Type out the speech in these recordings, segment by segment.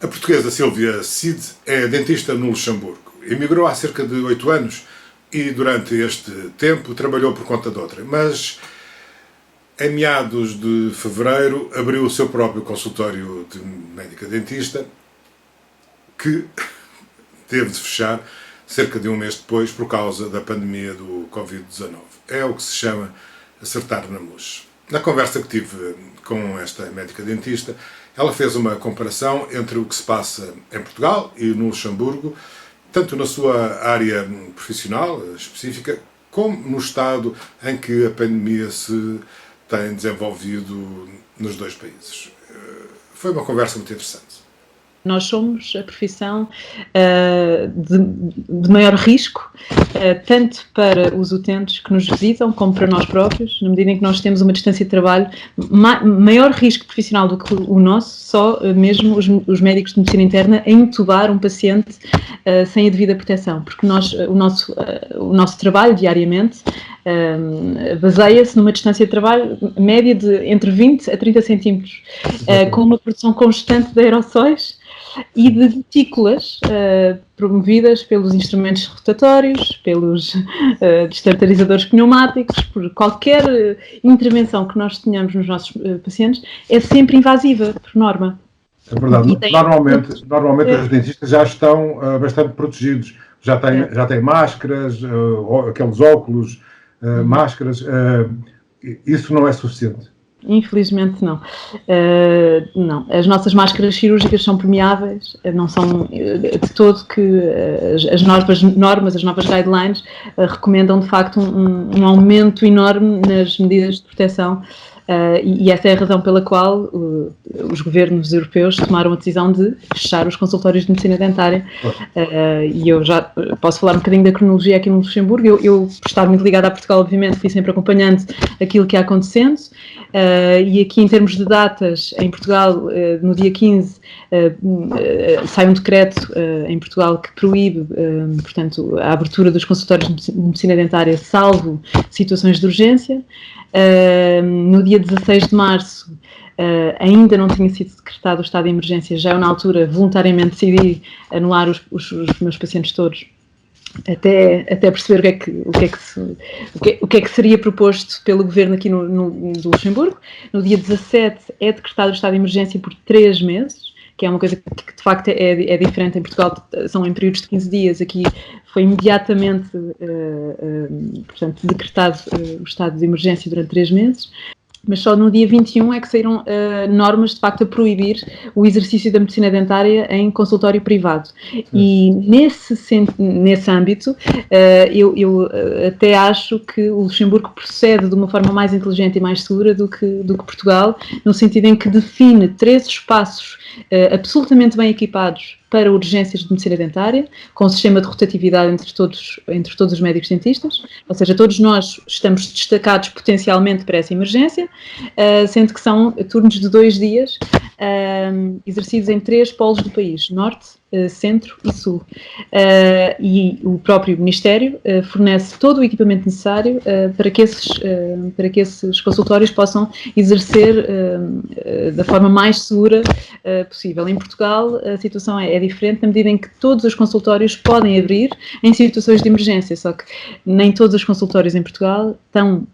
A portuguesa Sílvia Cid é dentista no Luxemburgo. Emigrou há cerca de 8 anos e durante este tempo trabalhou por conta de outra. Mas em meados de fevereiro abriu o seu próprio consultório de médica dentista, que teve de fechar cerca de um mês depois por causa da pandemia do Covid-19. É o que se chama acertar na mousse. Na conversa que tive com esta médica dentista, ela fez uma comparação entre o que se passa em Portugal e no Luxemburgo, tanto na sua área profissional específica, como no estado em que a pandemia se tem desenvolvido nos dois países. Foi uma conversa muito interessante. Nós somos a profissão de maior risco, tanto para os utentes que nos visitam, como para nós próprios, na medida em que nós temos uma distância de trabalho, maior risco profissional do que o nosso, só mesmo os médicos de medicina interna a intubar um paciente sem a devida proteção, porque o nosso trabalho diariamente baseia-se numa distância de trabalho média de entre 20 a 30 centímetros, com uma produção constante de aerossóis e de gotículas promovidas pelos instrumentos rotatórios, pelos destartarizadores pneumáticos, por qualquer intervenção que nós tenhamos nos nossos pacientes, é sempre invasiva, por norma. É verdade. Normalmente os dentistas já estão bastante protegidos, já têm máscaras, aqueles óculos, máscaras. Isso não é suficiente? Infelizmente não. Não. As nossas máscaras cirúrgicas são permeáveis, não são de todo que as normas, as novas guidelines recomendam de facto um aumento enorme nas medidas de proteção. E essa é a razão pela qual os governos europeus tomaram a decisão de fechar os consultórios de medicina dentária. E eu já posso falar um bocadinho da cronologia aqui no Luxemburgo. Eu por estar muito ligada a Portugal, obviamente, fui sempre acompanhando aquilo que ia acontecendo. E aqui, em termos de datas, em Portugal, no dia 15, sai um decreto em Portugal que proíbe, portanto, a abertura dos consultórios de medicina dentária, salvo situações de urgência. No dia 16 de março ainda não tinha sido decretado o estado de emergência, já eu na altura voluntariamente decidi anular os meus pacientes todos, até perceber o que é que seria proposto pelo governo aqui do Luxemburgo. No dia 17 é decretado o estado de emergência por 3 meses, que é uma coisa que de facto é diferente. Em Portugal são em períodos de 15 dias, aqui foi imediatamente portanto, decretado o estado de emergência durante 3 meses, mas só no dia 21 é que saíram normas de facto a proibir o exercício da medicina dentária em consultório privado. E nesse âmbito eu até acho que o Luxemburgo procede de uma forma mais inteligente e mais segura do que Portugal, no sentido em que define 3 espaços absolutamente bem equipados para urgências de medicina dentária, com um sistema de rotatividade entre todos os médicos dentistas, ou seja, todos nós estamos destacados potencialmente para essa emergência, sendo que são turnos de 2 dias, exercidos em 3 polos do país, Norte, Centro e Sul. E o próprio Ministério fornece todo o equipamento necessário para que esses consultórios possam exercer da forma mais segura possível. Em Portugal a situação é diferente, na medida em que todos os consultórios podem abrir em situações de emergência, só que nem todos os consultórios em Portugal estão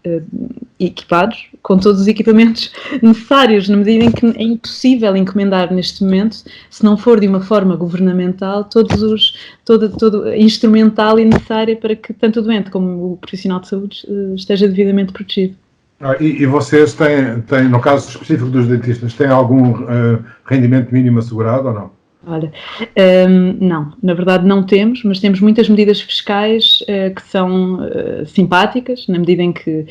equipados com todos os equipamentos necessários, na medida em que é impossível encomendar neste momento, se não for de uma forma governamental, todo instrumental e necessária para que tanto o doente como o profissional de saúde esteja devidamente protegido. E vocês têm, no caso específico dos dentistas, têm algum rendimento mínimo assegurado ou não? Olha, não, na verdade não temos, mas temos muitas medidas fiscais que são simpáticas, na medida em que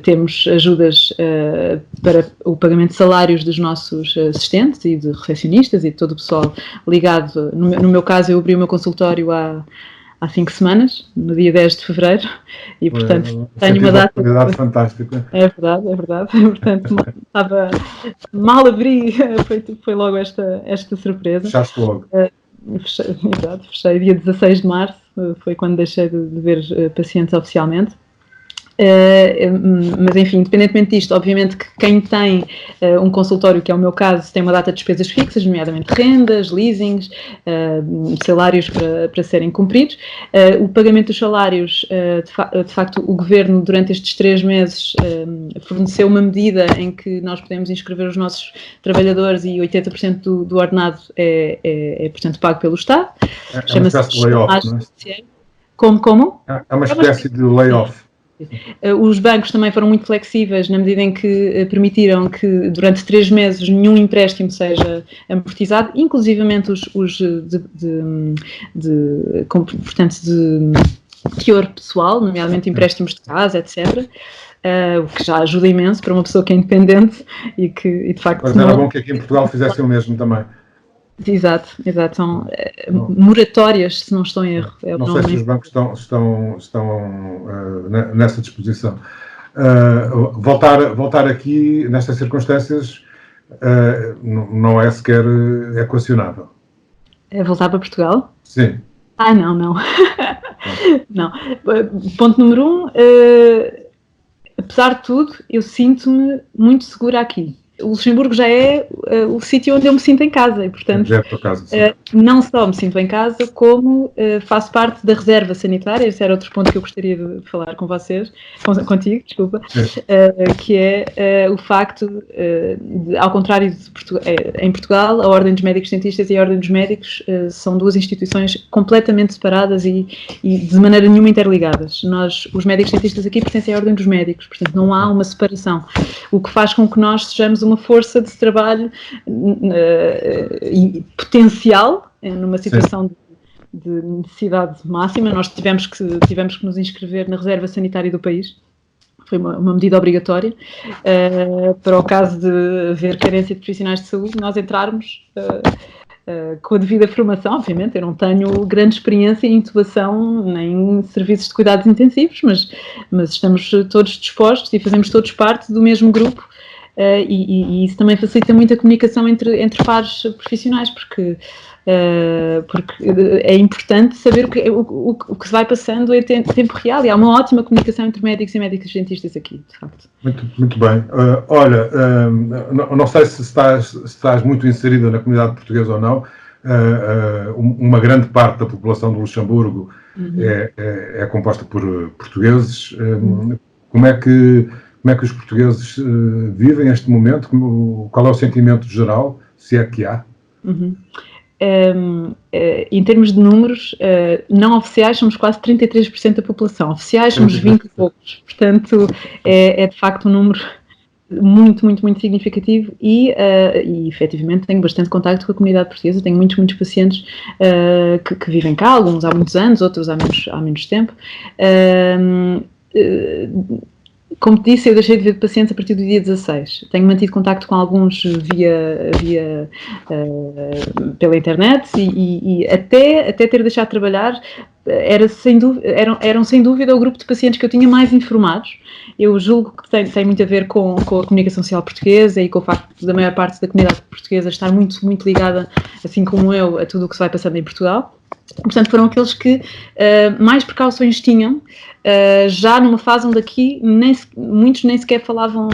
temos ajudas para o pagamento de salários dos nossos assistentes e de recepcionistas e de todo o pessoal ligado. No meu caso, eu abri o meu consultório há 5 semanas, no dia 10 de fevereiro, e portanto tenho uma data... fantástica. É verdade. Portanto, mal abri, foi logo esta surpresa. Fechaste logo. Fechei dia 16 de março, foi quando deixei de ver pacientes oficialmente. Mas enfim, independentemente disto, obviamente que quem tem um consultório, que é o meu caso, tem uma data de despesas fixas, nomeadamente rendas, leasings, salários para serem cumpridos. O pagamento dos salários, de facto, o Governo durante estes 3 meses forneceu uma medida em que nós podemos inscrever os nossos trabalhadores e 80% do ordenado portanto, pago pelo Estado. É uma espécie de layoff, não é? Como? É uma espécie de layoff. Os bancos também foram muito flexíveis na medida em que permitiram que durante 3 meses nenhum empréstimo seja amortizado, inclusivamente os de teor pessoal, nomeadamente empréstimos de casa, etc. O que já ajuda imenso para uma pessoa que é independente e que, de facto... Mas era bom que aqui em Portugal fizessem o mesmo também. Exato. São moratórias, se não estou em erro. Não sei se os bancos estão nessa disposição. Voltar aqui, nestas circunstâncias, não é sequer equacionável. É voltar para Portugal? Sim. Não. Não. Ponto número 1, apesar de tudo, eu sinto-me muito segura aqui. O Luxemburgo já é o sítio onde eu me sinto em casa e, portanto, não só me sinto em casa, como faço parte da reserva sanitária. Esse era outro ponto que eu gostaria de falar com vocês, contigo, desculpa, que é o facto de, ao contrário de em Portugal, a Ordem dos Médicos Dentistas e a Ordem dos Médicos são 2 instituições completamente separadas e de maneira nenhuma interligadas. Nós, os médicos dentistas aqui, pertencem à Ordem dos Médicos, portanto não há uma separação, o que faz com que nós sejamos uma força de trabalho potencial numa situação de necessidade máxima. Nós tivemos que nos inscrever na reserva sanitária do país. Foi uma medida obrigatória para o caso de haver carência de profissionais de saúde, nós entrarmos com a devida formação. Obviamente eu não tenho grande experiência em intubação nem em serviços de cuidados intensivos, mas estamos todos dispostos e fazemos todos parte do mesmo grupo. E isso também facilita muito a comunicação entre pares profissionais, porque é importante saber o que se vai passando em tempo real, e há uma ótima comunicação entre médicos e médicas dentistas aqui, de facto. Muito bem. Olha, não sei se estás muito inserida na comunidade portuguesa ou não. Uma grande parte da população do Luxemburgo é composta por portugueses. Como é que os portugueses vivem este momento? Qual é o sentimento geral, se é que há? Em termos de números, não oficiais somos quase 33% da população, oficiais somos 20 e poucos, portanto é de facto um número muito, muito, muito significativo e efetivamente tenho bastante contacto com a comunidade portuguesa, tenho muitos pacientes que vivem cá, alguns há muitos anos, outros há menos tempo. Como te disse, eu deixei de ver pacientes a partir do dia 16. Tenho mantido contacto com alguns pela internet e até ter deixado de trabalhar, eram sem dúvida o grupo de pacientes que eu tinha mais informados. Eu julgo que tem muito a ver com a comunicação social portuguesa e com o facto da maior parte da comunidade portuguesa estar muito, muito ligada, assim como eu, a tudo o que se vai passando em Portugal. Portanto, foram aqueles que mais precauções tinham, já numa fase onde aqui muitos nem sequer falavam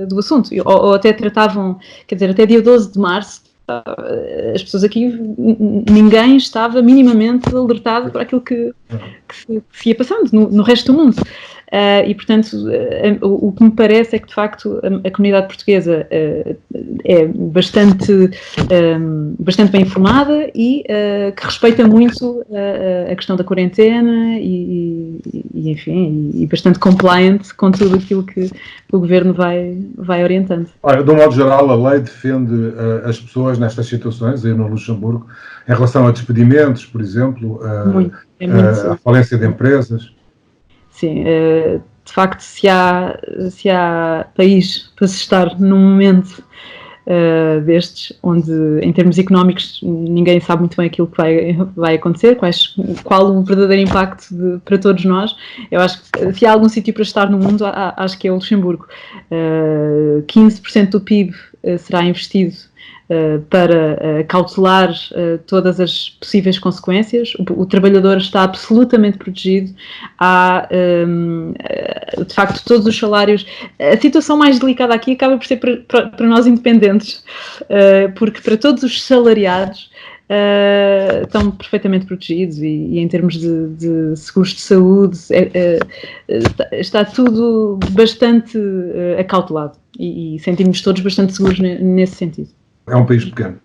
do assunto, ou até tratavam, quer dizer, até dia 12 de março, as pessoas aqui, ninguém estava minimamente alertado para aquilo que se ia passando no resto do mundo. E, portanto, o que me parece é que, de facto, a comunidade portuguesa é bastante bem informada e que respeita muito a questão da quarentena enfim, e bastante compliant com tudo aquilo que o Governo vai orientando. Olha, de um modo geral, a lei defende as pessoas nestas situações, aí no Luxemburgo, em relação a despedimentos, por exemplo, a falência de empresas. Sim, de facto, se há país para se estar num momento destes, onde em termos económicos ninguém sabe muito bem aquilo que vai acontecer, qual o verdadeiro impacto para todos nós, eu acho que se há algum sítio para estar no mundo, acho que é o Luxemburgo. 15% do PIB será investido para cautelar todas as possíveis consequências. O trabalhador está absolutamente protegido. Há, de facto, todos os salários. A situação mais delicada aqui acaba por ser para nós independentes, porque para todos os salariados estão perfeitamente protegidos e em termos de seguros de saúde está tudo bastante acautelado e sentimos todos bastante seguros nesse sentido. É um país pequeno.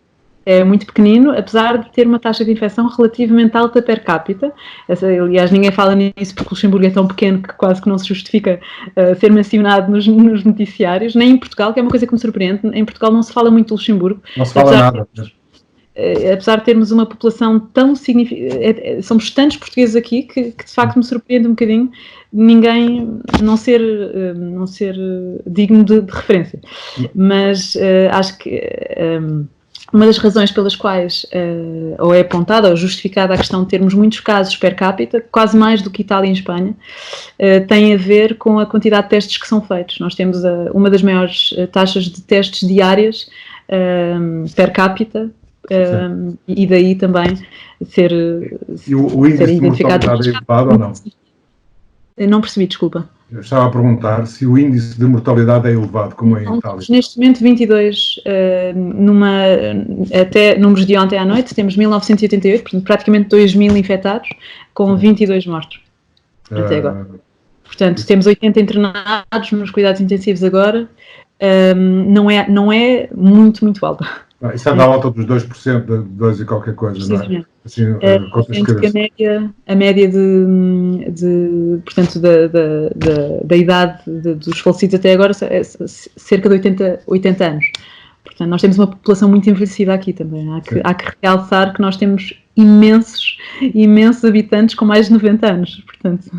É muito pequenino, apesar de ter uma taxa de infecção relativamente alta per capita. Aliás, ninguém fala nisso porque o Luxemburgo é tão pequeno que quase que não se justifica ser mencionado nos noticiários, nem em Portugal, que é uma coisa que me surpreende. Em Portugal não se fala muito do Luxemburgo. Não se fala nada. Apesar de termos uma população tão significativa, somos tantos portugueses aqui que de facto me surpreende um bocadinho ninguém não ser digno de referência. Mas acho que uma das razões pelas quais ou é apontada ou justificada a questão de termos muitos casos per capita, quase mais do que Itália e Espanha, tem a ver com a quantidade de testes que são feitos. Nós temos uma das maiores taxas de testes diárias per capita, e daí também ser o índice de mortalidade é elevado ou não? Não percebi, desculpa. Eu estava a perguntar se o índice de mortalidade é elevado, como é em Itália. Neste momento 22, até números de ontem à noite, temos 1988, portanto praticamente 2.000 infectados, com 22 mortos até agora. Portanto, temos 80 internados nos cuidados intensivos agora, não é muito alta. Isso anda à volta dos 2%, de 2 e qualquer coisa, não é? Assim, a média portanto, da idade dos falecidos até agora é cerca de 80 anos. Portanto, nós temos uma população muito envelhecida aqui também. Há que realçar que nós temos imensos habitantes com mais de 90 anos. Portanto,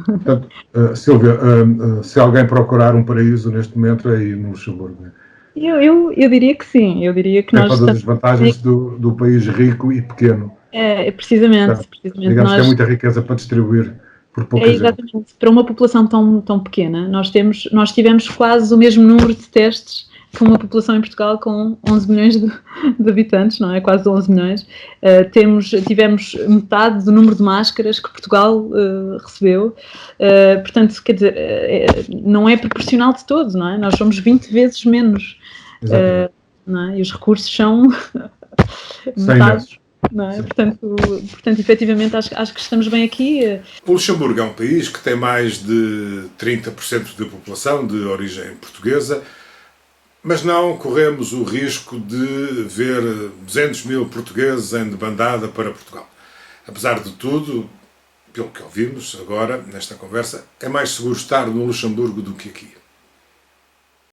Sílvia, se alguém procurar um paraíso neste momento é aí no Luxemburgo, não é? Eu diria que sim. Eu diria que nós todas as vantagens do país rico e pequeno. Precisamente. Digamos que é muita riqueza para distribuir por pouca gente. Exatamente. Para uma população tão pequena, nós tivemos quase o mesmo número de testes que uma população em Portugal com 11 milhões de habitantes, não é? Quase 11 milhões. Tivemos metade do número de máscaras que Portugal recebeu. Portanto, quer dizer, não é proporcional de todo, não é? Nós somos 20 vezes menos. Não é? E os recursos são metade. Não é? Portanto, efetivamente, acho que estamos bem aqui. O Luxemburgo é um país que tem mais de 30% da população de origem portuguesa, mas não corremos o risco de ver 200 mil portugueses em debandada para Portugal. Apesar de tudo, pelo que ouvimos agora nesta conversa, é mais seguro estar no Luxemburgo do que aqui.